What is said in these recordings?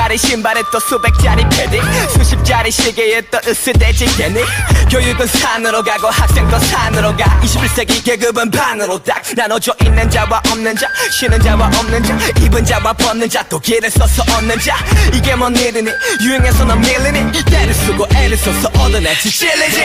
10짜리 신발에 또 수백짜리 패딩 수십짜리 시계에 또 으스대지 괜히 교육은 산으로 가고 학생도 산으로 가 21세기 계급은 반으로 딱 나눠져 있는 자와 없는 자 쉬는 자와 없는 자 입은 자와 벗는 자 또 길을 써서 얻는 자 이게 뭔 일이니 유행해서 넌 밀리니 때를 쓰고 애를 써서 얻어내지 찔리지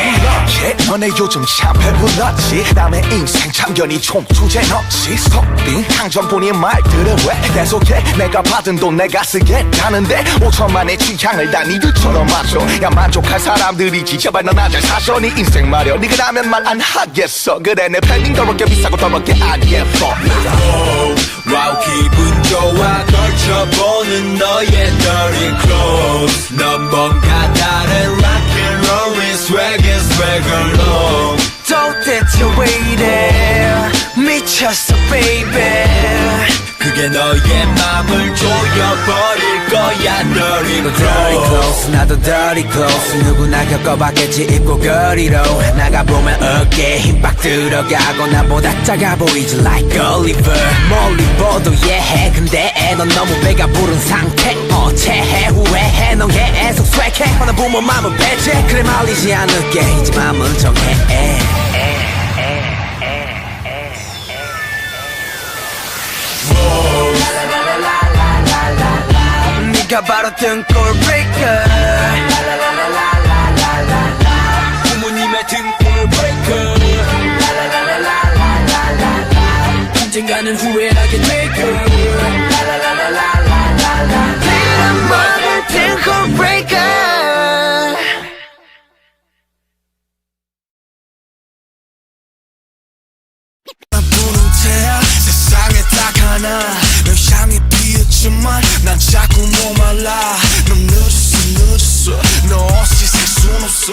너네 요즘 참 배불렀지 남의 인생 참견이 총투제 넣지 스톱빈 항전뿐인 말들은 왜 계속해 내가 받은 돈 내가 쓰겠다는데 5천만의 취향을 다 니들처럼 맞춰 야 만족할 사람들이지 제발 넌 아잘 사셔 네 인생 마련 니가 나면 말 안 하겠어 그래 내 팬딩 더럽게 비싸고 더럽게 안 예뻐 와우 기분 좋아 걸쳐보는 너의 dirty clothes 넌 뭔가 다른 rock and roll의 swag의 swagger로 도대체 왜 이래 미쳤어 baby 그게 너의 맘을 조여버릴 거야 dirty clothes 나도 dirty clothes 누구나 겪어봤겠지 입고 거리로 나가보면 어깨에 힘빡 들어가고 나보다 작아 보이지 like Oliver 멀리 보도 예해 근데 넌 너무 배가 부른 상태 체해 후회해 넌 계속 swag해 하나 보면 맘은 배제 그래 말리지 않을게 이제 맘은 정해 네가 바로 등골 breaker 부모님의 등골 breaker 언젠가는 후회하게 될 거야 네가 바로 등골 breaker 부는 태양 세상에 딱 하나 널 향해 피었지만 난 자꾸 목말라 넌 늦었어 너 없이 살 순 없어